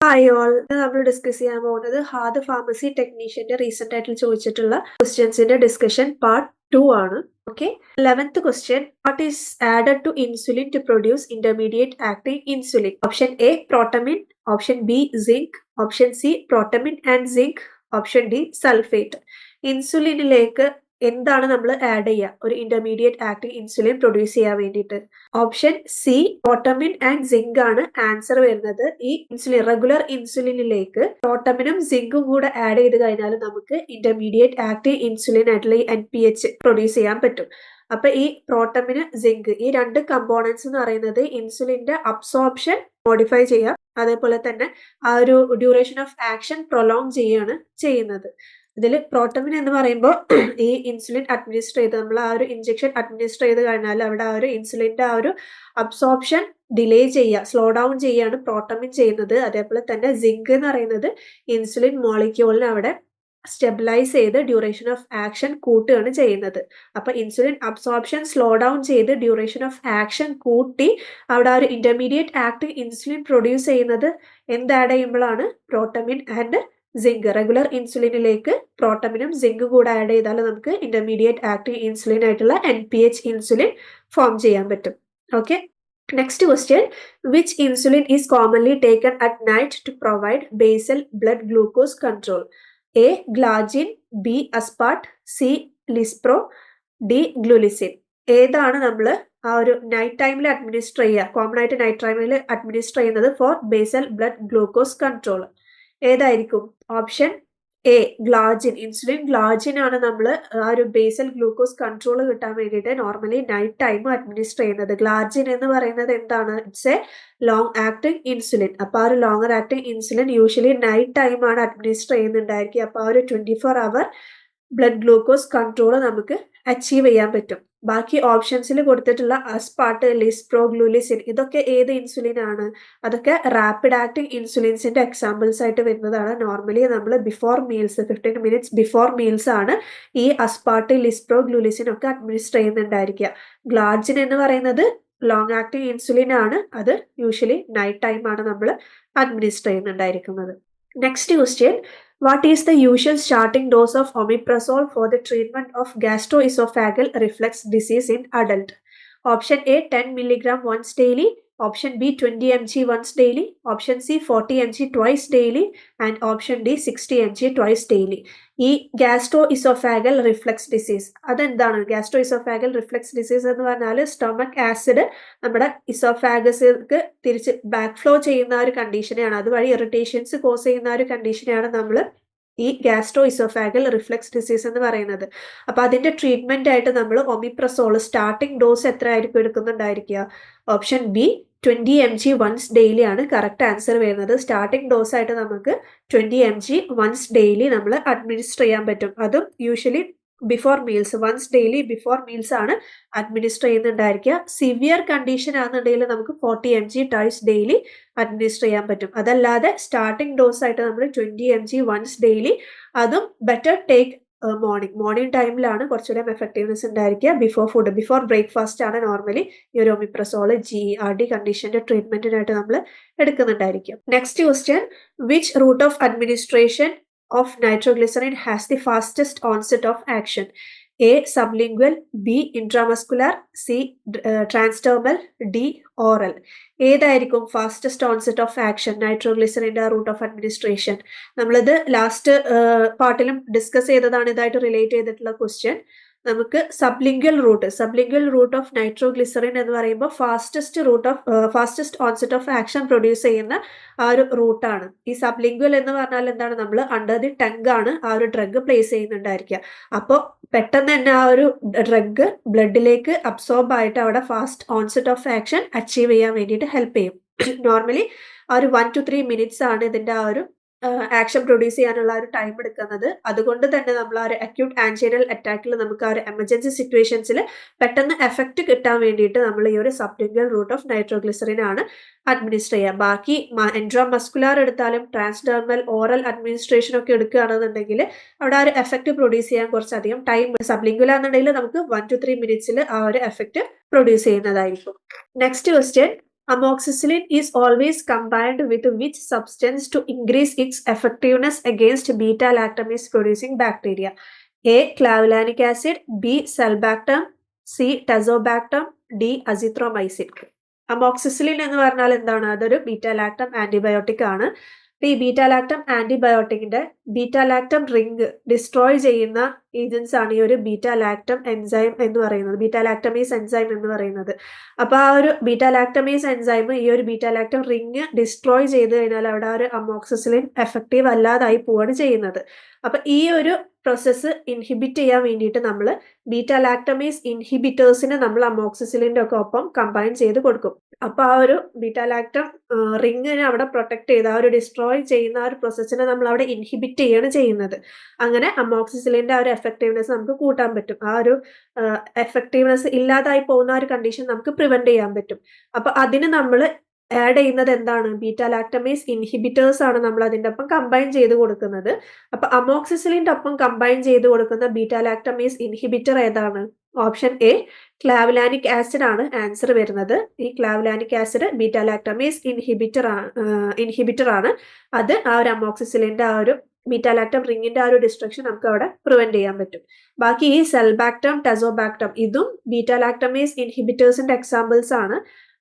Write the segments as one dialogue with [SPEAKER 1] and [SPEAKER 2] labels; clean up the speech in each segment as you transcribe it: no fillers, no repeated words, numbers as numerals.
[SPEAKER 1] Hi all, നമ്മൾ discuss ചെയ്യാൻ പോകുന്നത് ഹാർഡ് ഫാർമസി ടെക്നീഷ്യന്റെ റീസെന്റ് ആയിട്ട് ചോദിച്ചിട്ടുള്ള ക്വസ്റ്റ്യൻസിന്റെ ഡിസ്കഷൻ പാർട്ട് 2 ആണ്. Okay, 11th question, what is added to insulin to produce intermediate acting insulin? Option A protamine, option B zinc, option C protamine and zinc, option D sulphate. ഇൻസുലിനിലേക്ക് എന്താണ് നമ്മൾ add ചെയ്യുക ഒരു intermediate acting insulin produce ചെയ്യാൻ വേണ്ടിയിട്ട്? Option C protamine and zinc ആണ് answer വരുന്നത്. ഈ ഇൻസുലിൻ റെഗുലർ ഇൻസുലിനിലേക്ക് പ്രോട്ടമിനും സിങ്കും കൂടെ ആഡ് ചെയ്ത് കഴിഞ്ഞാൽ നമുക്ക് ഇന്റർമീഡിയറ്റ് ആക്ടീവ് ഇൻസുലിൻ ആയിട്ടുള്ള ഈ NPH പ്രൊഡ്യൂസ് ചെയ്യാൻ പറ്റും. അപ്പൊ ഈ പ്രോട്ടമിന് സിങ്ക് ഈ രണ്ട് കമ്പോണൻസ് എന്ന് പറയുന്നത് ഇൻസുലിന്റെ അബ്സോർപ്ഷൻ മോഡിഫൈ ചെയ്യാം, അതേപോലെ തന്നെ ആ ഒരു ഡ്യൂറേഷൻ ഓഫ് ആക്ഷൻ പ്രൊലോങ് ചെയ്യാണ് ചെയ്യുന്നത്. ഇതിൽ പ്രോട്ടമിൻ എന്ന് പറയുമ്പോൾ ഈ ഇൻസുലിൻ അഡ്മിനിസ്റ്റർ ചെയ്ത് നമ്മൾ ആ ഒരു ഇഞ്ചക്ഷൻ അഡ്മിനിസ്റ്റർ ചെയ്ത് കഴിഞ്ഞാൽ അവിടെ ആ ഒരു ഇൻസുലിന്റെ ആ ഒരു അബ്സോർപ്ഷൻ ഡിലേ ചെയ്യുക, സ്ലോ ഡൗൺ ചെയ്യാണ് പ്രോട്ടമിൻ ചെയ്യുന്നത്. അതേപോലെ തന്നെ സിങ്ക് എന്ന് പറയുന്നത് ഇൻസുലിൻ മോളിക്യൂളിനെ അവിടെ സ്റ്റെബിലൈസ് ചെയ്ത് ഡ്യൂറേഷൻ ഓഫ് ആക്ഷൻ കൂട്ടുകയാണ് ചെയ്യുന്നത്. അപ്പൊ ഇൻസുലിൻ അബ്സോർപ്ഷൻ സ്ലോ ഡൗൺ ചെയ്ത് ഡ്യൂറേഷൻ ഓഫ് ആക്ഷൻ കൂട്ടി അവിടെ ആ ഒരു ഇന്റർമീഡിയറ്റ് ആക്ടീവ് ഇൻസുലിൻ പ്രൊഡ്യൂസ് ചെയ്യുന്നത് എന്ത് ആഡ് ചെയ്യുമ്പോഴാണ്? Protamine and zinc. റെഗുലർ ഇൻസുലിനിലേക്ക് പ്രോട്ടമിനും സിങ്ക് കൂടെ ആഡ് ചെയ്താൽ നമുക്ക് ഇന്റർമീഡിയറ്റ് ആക്ടീവ് ഇൻസുലിൻ ആയിട്ടുള്ള NPH ഇൻസുലിൻ ഫോം ചെയ്യാൻ പറ്റും. Okay, next question, which insulin is commonly taken at night to provide basal blood glucose control? A glargine, B aspart, C lispro, D glulisine. ഏതാണ് നമ്മൾ ആ ഒരു night ടൈമിൽ administer ചെയ്യുക, common ആയിട്ട് നൈറ്റ് ടൈമിൽ അഡ്മിനിസ്റ്റർ ചെയ്യുന്നത് for basal blood glucose control? ഏതായിരിക്കും? Option A glargine. Insulin glargine ആണ് നമ്മൾ ആ ഒരു ബേസൽ ഗ്ലൂക്കോസ് കൺട്രോൾ കിട്ടാൻ വേണ്ടിയിട്ട് നോർമലി നൈറ്റ് ടൈം അഡ്മിനിസ്റ്റർ ചെയ്യുന്നത്. ഗ്ലാജിൻ എന്ന് പറയുന്നത് എന്താണ്? It's A long acting insulin. അപ്പൊ ആ ഒരു longer acting insulin usually night time ആണ് അഡ്മിനിസ്റ്റർ ചെയ്യുന്നുണ്ടായിരിക്കും. അപ്പൊ ആ ഒരു 24 hour ബ്ലഡ് ഗ്ലൂക്കോസ് കൺട്രോൾ നമുക്ക് അച്ചീവ് ചെയ്യാൻ പറ്റും. ബാക്കി ഓപ്ഷൻസിൽ കൊടുത്തിട്ടുള്ള അസ്പാർട്ട്, ലിസ്പ്രോ, ഗ്ലൂലിസിൻ ഇതൊക്കെ ഏത് ഇൻസുലിൻ ആണ്? അതൊക്കെ റാപ്പിഡ് ആക്ടിങ് ഇൻസുലിൻസിന്റെ എക്സാമ്പിൾസ് ആയിട്ട് വരുന്നതാണ്. നോർമലി നമ്മൾ before meals 15 minutes before meals ആണ് ഈ അസ്പാർട്ട്, ലിസ്പ്രോ, ഗ്ലൂലിസിൻ ഒക്കെ അഡ്മിനിസ്റ്റർ ചെയ്യുന്നുണ്ടായിരിക്കുക. ഗ്ലാജിൻ എന്ന് പറയുന്നത് ലോങ് ആക്ടിങ് ഇൻസുലിൻ ആണ്, അത് യൂഷ്വലി നൈറ്റ് ടൈം ആണ് നമ്മൾ അഡ്മിനിസ്റ്റർ ചെയ്യുന്നുണ്ടായിരിക്കുന്നത്. Next question, what is the usual starting dose of omeprazole for the treatment of gastroesophageal reflux disease in adult? Option A 10 mg once daily, option B 20 mg once daily, option C 40 mg twice daily, and option D 60 mg twice daily. ഈ ഗ്യാസ്ട്രോഇസോഫാഗൽ reflux disease അതെന്താണ്? ഗ്യാസ്ട്രോഇസോഫാഗൽ reflux disease എന്ന് പറഞ്ഞാൽ stomach acid നമ്മുടെ ഇസോഫാഗസിലേക്ക് തിരിച്ച് back flow ചെയ്യുന്ന ഒരു കണ്ടീഷനെയാണ്, അതുവഴി irritations cos ചെയ്യുന്ന ഒരു കണ്ടീഷനെയാണ് നമ്മൾ ഈ ഗ്യാസ്ട്രോഇസോഫാഗൽ റിഫ്ലക്സ് ഡിസീസ് എന്ന് പറയുന്നത്. അപ്പൊ അതിന്റെ ട്രീറ്റ്മെന്റ് ആയിട്ട് നമ്മൾ ഒമിപ്രസോൾ സ്റ്റാർട്ടിംഗ് ഡോസ് എത്ര ആയിരിക്കും എടുക്കുന്നുണ്ടായിരിക്കുക? Option B 20 mg once daily ആണ് കറക്റ്റ് ആൻസർ വരുന്നത്. സ്റ്റാർട്ടിംഗ് ഡോസ് ആയിട്ട് നമുക്ക് 20 mg വൺസ് ഡെയിലി നമ്മൾ അഡ്മിനിസ്റ്റർ ചെയ്യാൻ പറ്റും. അതും usually before meals, once daily before meals ആണ് അഡ്മിനിസ്റ്റർ ചെയ്യുന്നുണ്ടായിരിക്കുക. സിവിയർ കണ്ടീഷൻ ആണെന്നുണ്ടെങ്കിൽ നമുക്ക് 40 mg ടൈസ് ഡെയിലി അഡ്മിനിസ്റ്റർ ചെയ്യാൻ പറ്റും. അതല്ലാതെ സ്റ്റാർട്ടിംഗ് ഡോസ് ആയിട്ട് നമ്മൾ 20 mg വൺസ് ഡെയിലി, അതും ബെറ്റർ ടേക്ക് മോർണിംഗ് ടൈമിലാണ് കുറച്ചുകൂടെ എഫക്റ്റീവ്നെസ് ഉണ്ടായിരിക്കുക. ബിഫോർ ഫുഡ്, ബിഫോർ ബ്രേക്ക്ഫാസ്റ്റ് ആണ് നോർമലി ഈ ഒരു ഒമിപ്രസോൾ GERD കണ്ടീഷന്റെ ട്രീറ്റ്മെന്റിനായിട്ട് നമ്മൾ എടുക്കുന്നുണ്ടായിരിക്കും. Next question, which route of administration of nitroglycerin has the fastest onset of action? A sublingual, B intramuscular, C transdermal, D oral. ഏതായിരിക്കും ഫാസ്റ്റസ്റ്റ് ഓൺസെറ്റ് ഓഫ് ആക്ഷൻ നൈട്രോഗ്ലിസറിന്റെ route of administration? നമ്മളിത് last പാർട്ടിലും discuss ചെയ്തതാണ്, ഇതായിട്ട് relate ചെയ്തിട്ടുള്ള question. നമുക്ക് sublingual root of nitroglycerine എന്ന് പറയുമ്പോൾ fastest onset of action produce ചെയ്യുന്ന ആ ഒരു റൂട്ടാണ്. ഈ സബ്ലിംഗ്വൽ എന്ന് പറഞ്ഞാൽ എന്താണ്? നമ്മൾ അണ്ടർ ദി ടങ് ആണ് ആ ഒരു ഡ്രഗ് പ്ലേസ് ചെയ്യുന്നുണ്ടായിരിക്കുക. അപ്പോൾ പെട്ടെന്ന് തന്നെ ആ ഒരു ഡ്രഗ് ബ്ലഡിലേക്ക് അബ്സോർബ് ആയിട്ട് അവിടെ fast onset of action achieve ചെയ്യാൻ വേണ്ടിയിട്ട് ഹെൽപ്പ് ചെയ്യും. നോർമലി ആ ഒരു 1 to 3 minutes ആണ് ഇതിന്റെ ആ ഒരു ആക്ഷൻ പ്രൊഡ്യൂസ് ചെയ്യാനുള്ള ഒരു ടൈം എടുക്കുന്നത്. അതുകൊണ്ട് തന്നെ നമ്മൾ ആ ഒരു അക്യൂട്ട് ആൻജൈനൽ അറ്റാക്കിൽ നമുക്ക് ആ ഒരു എമർജൻസി സിറ്റുവേഷൻസിൽ പെട്ടെന്ന് എഫക്റ്റ് കിട്ടാൻ വേണ്ടിയിട്ട് നമ്മൾ ഈ ഒരു സബ്ലിംഗ്വൽ റൂട്ട് ഓഫ് നൈട്രോഗ്ലിസറിൻ ആണ് അഡ്മിനിസ്റ്റർ ചെയ്യുക. ബാക്കി ഇൻട്രാമസ്കുലാർ എടുത്താലും ട്രാൻസ്ഡെർമൽ, ഓറൽ അഡ്മിനിസ്ട്രേഷൻ ഒക്കെ എടുക്കുകയാണെന്നുണ്ടെങ്കിൽ അവിടെ ആ ഒരു എഫക്റ്റ് പ്രൊഡ്യൂസ് ചെയ്യാൻ കുറച്ചധികം ടൈം. സബ്ലിംഗ്വൽ ആണെന്നുണ്ടെങ്കിൽ നമുക്ക് 1 to 3 minutes ആ ഒരു എഫക്റ്റ് പ്രൊഡ്യൂസ് ചെയ്യുന്നതായിരിക്കും. Next question, Amoxicillin is always combined with which substance to increase its effectiveness against beta-lactamase producing bacteria? A. Clavulanic acid, B. Sulbactam, C. Tazobactam, D. Azithromycin. Amoxicillin എന്ന് പറഞ്ഞാൽ എന്താണ്? അതൊരു ബീറ്റാലാക്ടം antibiotic ആണ്. ഈ ബീറ്റാലാക്ടം ആന്റിബയോട്ടിക്കിന്റെ ബീറ്റാലാക്ടം ring destroy ചെയ്യുന്ന agents ആണ് ഈ ഒരു ബീറ്റാലാക്ടം എൻസൈം എന്ന് പറയുന്നത്, ബീറ്റാലാക്ടമേസ് എൻസൈം എന്ന് പറയുന്നത്. അപ്പൊ ആ ഒരു ബീറ്റാലാക്ടമേസ് എൻസൈം ഈ ഒരു ബീറ്റാലാക്ടം റിംഗ് ഡിസ്ട്രോയ് ചെയ്ത് കഴിഞ്ഞാൽ അവിടെ ആ ഒരു അമോക്സിസിലിൻ എഫക്റ്റീവ് അല്ലാതായി പോവാണ് ചെയ്യുന്നത്. അപ്പൊ ഈ ഒരു പ്രോസസ്സ് ഇൻഹിബിറ്റ് ചെയ്യാൻ വേണ്ടിയിട്ട് നമ്മൾ ബീറ്റാലാക്ടമേസ് ഇൻഹിബിറ്റേഴ്സിനെ നമ്മൾ അമോക്സിസിലിന്റെ ഒക്കെ ഒപ്പം കമ്പൈൻ ചെയ്ത് കൊടുക്കും. അപ്പൊ ആ ഒരു ബീറ്റാലാക്ടം റിങ്ങിനെ അവിടെ പ്രൊട്ടക്ട് ചെയ്ത് ആ ഒരു ഡിസ്ട്രോയ് ചെയ്യുന്ന ആ ഒരു പ്രോസസ്സിനെ നമ്മൾ അവിടെ ഇൻഹിബിറ്റ് ചെയ്യാണ് ചെയ്യുന്നത്. അങ്ങനെ അമോക്സിസിലിന്റെ ആ ഒരു എഫക്റ്റീവ്നെസ് നമുക്ക് കൂട്ടാൻ പറ്റും. ആ ഒരു എഫക്റ്റീവ്നെസ് ഇല്ലാതായി പോകുന്ന ആ ഒരു കണ്ടീഷൻ നമുക്ക് പ്രിവെന്റ് ചെയ്യാൻ പറ്റും. അപ്പൊ അതിന് നമ്മൾ ആഡ് ചെയ്യുന്നത് എന്താണ്? ബീറ്റാലാക്ടമേസ് ഇൻഹിബിറ്റേഴ്സ് ആണ് നമ്മൾ അതിൻ്റെ ഒപ്പം കമ്പൈൻ ചെയ്ത് കൊടുക്കുന്നത്. അപ്പൊ അമോക്സിസിലിന്റെ ഒപ്പം കമ്പൈൻ ചെയ്ത് കൊടുക്കുന്ന ബീറ്റാലാക്ടമേസ് ഇൻഹിബിറ്റർ ഏതാണ്? ഓപ്ഷൻ എ ക്ലാവുലാനിക് ആസിഡ് ആണ് ആൻസർ വരുന്നത്. ഈ ക്ലാവുലാനിക് ആസിഡ് ബീറ്റാലാക്ടമേസ് ഇൻഹിബിറ്റർ ആണ്. അത് ആ ഒരു അമോക്സിസിലിന്റെ ആ ഒരു ബീറ്റാലാക്ടം റിങ്ങിന്റെ ആ ഒരു ഡിസ്ട്രക്ഷൻ നമുക്ക് അവിടെ പ്രിവെന്റ് ചെയ്യാൻ പറ്റും. ബാക്കി ഈ സെൽബാക്ടം, ടെസോബാക്ടം ഇതും ബീറ്റാലാക്ടമേസ് ഇൻഹിബിറ്റേഴ്സിന്റെ എക്സാമ്പിൾസ് ആണ്.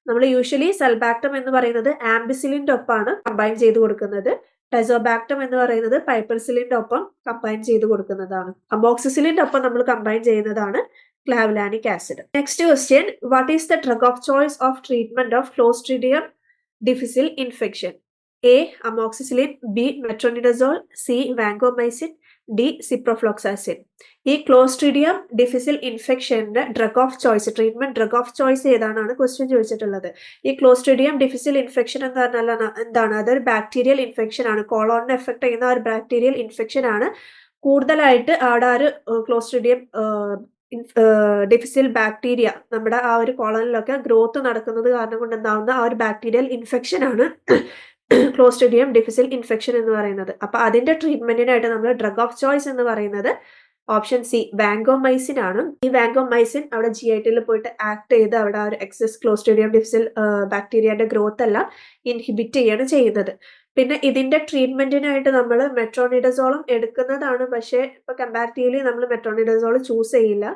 [SPEAKER 1] നമ്മൾ യൂഷ്വലി സെൽബാക്ടം എന്ന് പറയുന്നത് ആംബിസിലിന്റെ ഒപ്പമാണ് കമ്പൈൻ ചെയ്ത് കൊടുക്കുന്നത്. ടെസോബാക്ടം എന്ന് പറയുന്നത് പൈപ്പർസിലിന്റെ ഒപ്പം കമ്പൈൻ ചെയ്ത് കൊടുക്കുന്നതാണ്. അമോക്സിസിലിന്റെ ഒപ്പം നമ്മൾ കമ്പൈൻ ചെയ്യുന്നതാണ് clavulanic acid. Next question, what is the drug of choice of treatment of clostridium difficile infection? A amoxicillin, B metronidazole, C vancomycin, D ciprofloxacin. ഈ ക്ലോസ്ട്രീഡിയം ഡിഫിസിൽ ഇൻഫെക്ഷന്റെ drug of choice, treatment drug of choice ഏതാണെന്നാണ് question ചോദിച്ചിട്ടുള്ളത്. ഈ clostridium difficile infection എന്ന് പറഞ്ഞാൽ എന്താണ്? അതൊരു bacterial infection ആണ്. കോളോണിനെ എഫക്ട് ചെയ്യുന്ന ഒരു ബാക്ടീരിയൽ ഇൻഫെക്ഷൻ ആണ്. കൂടുതലായിട്ട് അവിടെ ഒരു ക്ലോസ്ട്രീഡിയം ഡിഫിസിൽ ബാക്ടീരിയ നമ്മുടെ ആ ഒരു കോളനിലൊക്കെ ഗ്രോത്ത് നടക്കുന്നത് കാരണം കൊണ്ട് ഉണ്ടാവുന്ന ആ ഒരു ബാക്ടീരിയൽ ഇൻഫെക്ഷൻ ആണ് ക്ലോസ്ട്രീഡിയം ഡിഫിസിൽ ഇൻഫെക്ഷൻ എന്ന് പറയുന്നത്. അപ്പൊ അതിന്റെ ട്രീറ്റ്മെന്റിനായിട്ട് നമ്മൾ ഡ്രഗ് ഓഫ് ചോയ്സ് എന്ന് പറയുന്നത് ഓപ്ഷൻ സി വാങ്കോമൈസിൻ ആണ്. ഈ വാങ്കോമൈസിൻ അവിടെ GIT പോയിട്ട് ആക്ട് ചെയ്ത് അവിടെ ഒരു എക്സസ് ക്ലോസ്ട്രീഡിയം ഡിഫിസിൽ ബാക്ടീരിയയുടെ ഗ്രോത്ത് എല്ലാം ഇൻഹിബിറ്റ് ചെയ്യാണ് ചെയ്യുന്നത്. പിന്നെ ഇതിന്റെ ട്രീറ്റ്മെന്റിനായിട്ട് നമ്മൾ മെട്രോണിഡസോളും എടുക്കുന്നതാണ്. പക്ഷേ ഇപ്പൊ കമ്പാരിറ്റീവ്ലി നമ്മൾ മെട്രോണിഡസോൾ ചൂസ് ചെയ്യില്ല.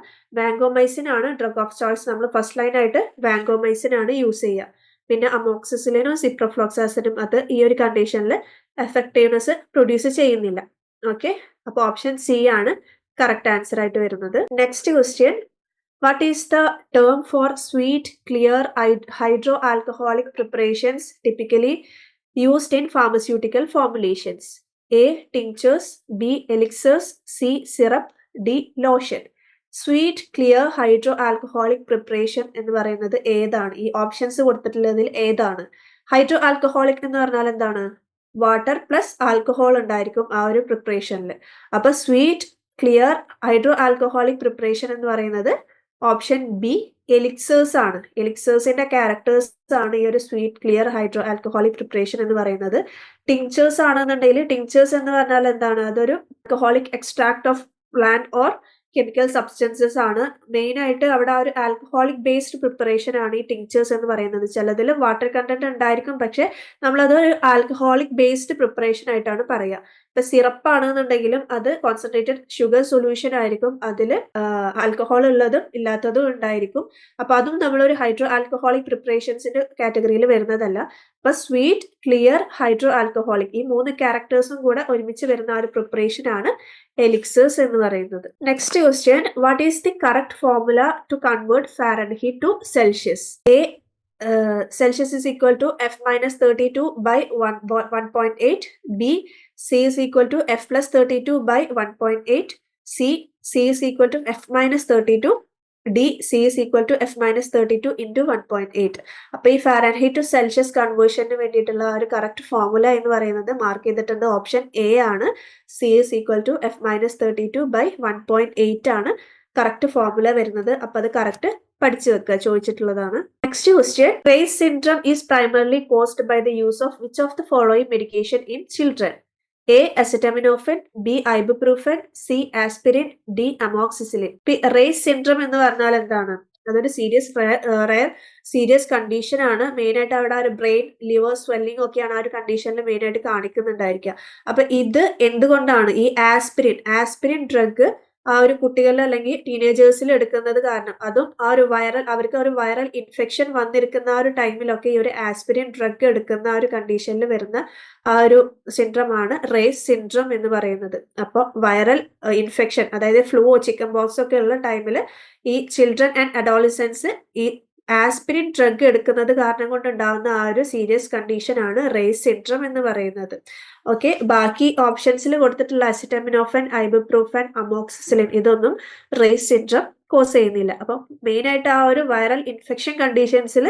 [SPEAKER 1] വാങ്കോമൈസിൻ ആണ് ഡ്രഗ് ഓഫ് ചോയ്സ്. നമ്മൾ ഫസ്റ്റ് ലൈൻ ആയിട്ട് വാങ്കോമൈസിൻ ആണ് യൂസ് ചെയ്യുക. പിന്നെ അമോക്സിസിലിനും സിപ്രോഫ്ലോക്സാസിനും അത് ഈ ഒരു കണ്ടീഷനിൽ എഫക്റ്റീവ്നെസ് പ്രൊഡ്യൂസ് ചെയ്യുന്നില്ല. ഓക്കെ, അപ്പൊ ഓപ്ഷൻ സി ആണ് കറക്റ്റ് ആൻസർ ആയിട്ട് വരുന്നത്. Next question, what is the term for sweet clear hydroalcoholic preparations typically used in pharmaceutical formulations? A tinctures, B elixirs, C syrup, D lotion. Sweet clear hydroalcoholic preparation എന്ന് പറയുന്നത് ഏതാണ്? ഈ options കൊടുത്തിട്ടുള്ളതിൽ ഏതാണ്? Hydro alcoholic എന്ന് പറഞ്ഞാൽ എന്താണ്? Water plus alcohol ഉണ്ടായിരിക്കും ആ ഒരു പ്രിപ്പറേഷനിൽ. അപ്പൊ sweet clear hydroalcoholic preparation എന്ന് പറയുന്നത് ഓപ്ഷൻ ബി എലിക്സേഴ്സ് ആണ്. എലിക്സേഴ്സിന്റെ ക്യാരക്ടേഴ്സ് ആണ് ഈ ഒരു sweet clear hydroalcoholic preparation എന്ന് പറയുന്നത്. ടിങ്ചേഴ്സ് ആണെന്നുണ്ടെങ്കിൽ ടിങ്ചേഴ്സ് എന്ന് പറഞ്ഞാൽ എന്താണ്? അതൊരു alcoholic extract of plant or chemical substances ആണ്. മെയിൻ ആയിട്ട് അവിടെ ഒരു ആൽക്കഹോളിക് ബേസ്ഡ് പ്രിപ്പറേഷൻ ആണ് ഈ ടിങ്ചേഴ്സ് എന്ന് പറയുന്നത്. ചിലതിൽ വാട്ടർ കണ്ടന്റ് ഉണ്ടായിരിക്കും, പക്ഷെ നമ്മളത് ഒരു ആൽക്കഹോളിക് ബേസ്ഡ് പ്രിപ്പറേഷൻ ആയിട്ടാണ് പറയുക. ഇപ്പൊ സിറപ്പ് ആണെന്നുണ്ടെങ്കിലും അത് കോൺസെൻട്രേറ്റഡ് ഷുഗർ സൊല്യൂഷൻ ആയിരിക്കും. അതിൽ ആൽക്കഹോൾ ഉള്ളതും ഇല്ലാത്തതും ഉണ്ടായിരിക്കും. അപ്പൊ അതും നമ്മളൊരു ഹൈഡ്രോ ആൽക്കഹോളിക് പ്രിപ്പറേഷൻസിന്റെ കാറ്റഗറിയിൽ വരുന്നതല്ല. അപ്പൊ സ്വീറ്റ് ക്ലിയർ ഹൈഡ്രോ ആൽക്കഹോളിക് ഈ 3 ക്യാരക്ടേഴ്സും കൂടെ ഒരുമിച്ച് വരുന്ന ഒരു പ്രിപ്പറേഷൻ ആണ് എലിക്സേഴ്സ് എന്ന് പറയുന്നത്. Next question, what is the correct formula to convert Fahrenheit to Celsius? A Celsius is equal to F minus 32 by 1.8. B, C is equal to F plus 32 by 1.8. C is equal to F minus 32. D, C is equal to F minus 32 into 1.8. അപ്പൊ ഈ Fahrenheit to Celsius കൺവേർഷന് വേണ്ടിയിട്ടുള്ള ഒരു correct formula എന്ന് പറയുന്നത് mark ചെയ്തിട്ടുണ്ട് option A ആണ്. C is equal to F minus 32 by 1.8 ആണ് correct formula വരുന്നത്. അപ്പൊ അത് കറക്റ്റ് പഠിച്ചു വെക്കുക, ചോദിച്ചിട്ടുള്ളതാണ്. Next question, Reye's syndrome is primarily caused by the use of which of the following medication in children? A acetaminophen, B ibuprofen, C aspirin, D amoxicillin. Reye's syndrome എന്ന് പറഞ്ഞാൽ എന്താണ്? അതൊരു റയർ സീരിയസ് കണ്ടീഷൻ ആണ്. Main ആയിട്ട് അവിടെ ഒരു brain liver swelling ഒക്കെയാണ് ആ ഒരു കണ്ടീഷനിൽ മെയിൻ ആയിട്ട് കാണിക്കുന്നുണ്ടായിരിക്കുക. അപ്പൊ ഇത് എന്തുകൊണ്ടാണ് ഈ ആസ്പിരിൻ ഡ്രഗ് ആ ഒരു കുട്ടികളിൽ അല്ലെങ്കിൽ ടീനേജേഴ്സിൽ എടുക്കുന്നത് കാരണം, അതും ആ ഒരു അവർക്ക് ഒരു വൈറൽ ഇൻഫെക്ഷൻ വന്നിരിക്കുന്ന ആ ഒരു ടൈമിലൊക്കെ ഈ ഒരു ആസ്പിരിൻ ഡ്രഗ് എടുക്കുന്ന ആ ഒരു കണ്ടീഷനിൽ വരുന്ന ആ ഒരു സിൻഡ്രമാണ് റേസ് സിൻഡ്രം എന്ന് പറയുന്നത്. അപ്പോൾ വൈറൽ ഇൻഫെക്ഷൻ, അതായത് ഫ്ലൂ ചിക്കൻ ബോക്സ് ഒക്കെ ഉള്ള ടൈമിൽ ഈ ചിൽഡ്രൻ ആൻഡ് അഡോളസൻസ് ഈ ആസ്പിരിൻ ഡ്രഗ് എടുക്കുന്നത് കാരണം കൊണ്ടുണ്ടാവുന്ന ആ ഒരു സീരിയസ് കണ്ടീഷൻ ആണ് റേസ് സിൻഡ്രം എന്ന് പറയുന്നത്. ഓക്കെ, ബാക്കി ഓപ്ഷൻസിൽ കൊടുത്തിട്ടുള്ള അസിറ്റമിനോഫൻ, ഐബുപ്രൂഫൻ, അമോക്സിസിലിൻ ഇതൊന്നും റേസ് സിൻഡ്രം കോസ് ചെയ്യുന്നില്ല. അപ്പം മെയിൻ ആയിട്ട് ആ ഒരു വൈറൽ ഇൻഫെക്ഷൻ കണ്ടീഷൻസിൽ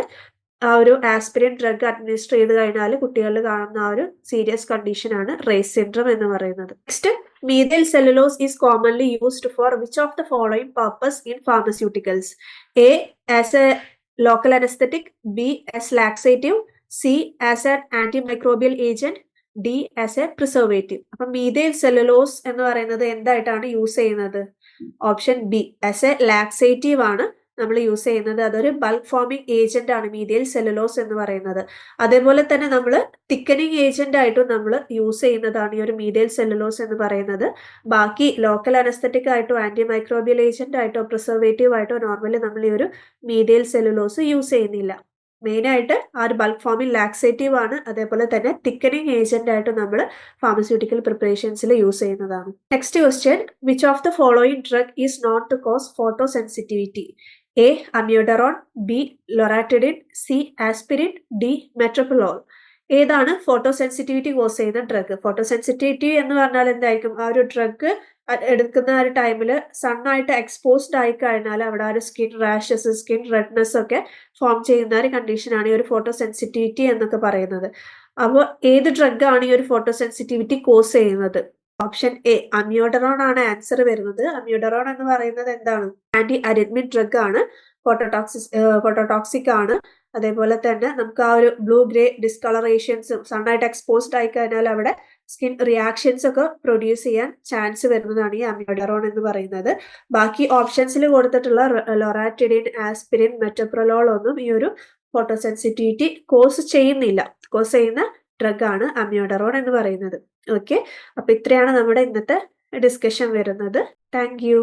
[SPEAKER 1] ആ ഒരു ആസ്പിരിൻ ഡ്രഗ് അഡ്മിനിസ്റ്റർ ചെയ്ത് കഴിഞ്ഞാൽ കുട്ടികളിൽ കാണുന്ന ആ ഒരു സീരിയസ് കണ്ടീഷൻ ആണ് റേസ് സിൻഡ്രം എന്ന് പറയുന്നത്. Next, methyl cellulose is commonly used for which of the following purpose in pharmaceuticals? A, as a local anesthetic, B, as laxative, C, as an antimicrobial agent, D, as a preservative. അപ്പം methyl cellulose എന്ന് പറയുന്നത് എന്തായിട്ടാണ് use ചെയ്യുന്നത്? Option B, as A laxative ആണ് നമ്മൾ use ചെയ്യുന്നത്. അതൊരു bulk foaming agent ആണ് methyl cellulose എന്ന് പറയുന്നത്. അതേപോലെ തന്നെ നമ്മൾ തിക്കനിങ് ഏജന്റ് ആയിട്ടും നമ്മൾ യൂസ് ചെയ്യുന്നതാണ് ഈ ഒരു മീഥൈൽ സെല്ലുലോസ് എന്ന് പറയുന്നത്. ബാക്കി ലോക്കൽ അനസ്തറ്റിക് ആയിട്ടോ ആന്റി മൈക്രോബിയൽ ഏജന്റ് ആയിട്ടോ പ്രിസർവേറ്റീവ് ആയിട്ടോ നോർമലി നമ്മൾ ഈ ഒരു മീഥൈൽ സെല്ലുലോസ് യൂസ് ചെയ്യുന്നില്ല. മെയിൻ ആയിട്ട് ആ ഒരു ബൾക്ക് ഫോമിംഗ് ലാക്സേറ്റീവ് ആണ്. അതേപോലെ തന്നെ തിക്കനിങ് ഏജന്റ് ആയിട്ട് നമ്മൾ ഫാർമസ്യൂട്ടിക്കൽ പ്രിപ്പറേഷൻസിൽ യൂസ് ചെയ്യുന്നതാണ്. Next question, which of the following drug is known to cause photosensitivity? A, amiodarone, B, loratadine, C, aspirin, D, metoprolol. ഏതാണ് ഫോട്ടോ സെൻസിറ്റിവിറ്റി കോസ് ചെയ്യുന്ന drug? Photosensitivity എന്ന് പറഞ്ഞാൽ എന്തായിരിക്കും? ആ ഒരു ഡ്രഗ് എടുക്കുന്ന ആ ഒരു ടൈമിൽ സണ്ണായിട്ട് എക്സ്പോസ്ഡ് ആയി കഴിഞ്ഞാൽ അവിടെ ആ ഒരു സ്കിൻ റാഷസ്, സ്കിൻ റെഡ്നെസ് ഒക്കെ ഫോം ചെയ്യുന്ന ഒരു കണ്ടീഷനാണ് ഈ ഒരു ഫോട്ടോ സെൻസിറ്റിവിറ്റി എന്നൊക്കെ പറയുന്നത്. അപ്പോൾ ഏത് ഡ്രഗ് ആണ് ഈ ഒരു ഫോട്ടോ സെൻസിറ്റിവിറ്റി കോസ് ചെയ്യുന്നത്? ഓപ്ഷൻ എ, അമ്യൂഡറോൺ ആണ് ആൻസർ വരുന്നത്. അമ്യൂഡറോൺ എന്ന് പറയുന്നത് എന്താണ്? ആന്റി അരിത്മിക് ഡ്രഗ് ആണ്, ഫോട്ടോടോക്സിക് ആണ്. അതേപോലെ തന്നെ നമുക്ക് ആ ഒരു ബ്ലൂ ഗ്രേ ഡിസ്കളറേഷൻസും സണ്ണായിട്ട് എക്സ്പോസ്ഡ് ആയി കഴിഞ്ഞാൽ അവിടെ സ്കിൻ റിയാക്ഷൻസ് ഒക്കെ പ്രൊഡ്യൂസ് ചെയ്യാൻ ചാൻസ് വരുന്നതാണ് ഈ അമ്യൂഡറോൺ എന്ന് പറയുന്നത്. ബാക്കി ഓപ്ഷൻസിൽ കൊടുത്തിട്ടുള്ള ലൊറാറ്റിഡിൻ, ആസ്പിരിൻ, മെറ്റോപ്രലോൾ ഒന്നും ഈ ഒരു ഫോട്ടോ സെൻസിറ്റിവിറ്റി കോസ് ചെയ്യുന്ന ഡ്രഗ് ആണ് അമ്യൂഡറോൺ എന്ന് പറയുന്നത്. ഓക്കെ, അപ്പൊ ഇത്രയാണ് നമ്മുടെ ഇന്നത്തെ ഡിസ്കഷൻ വരുന്നത്. Thank you.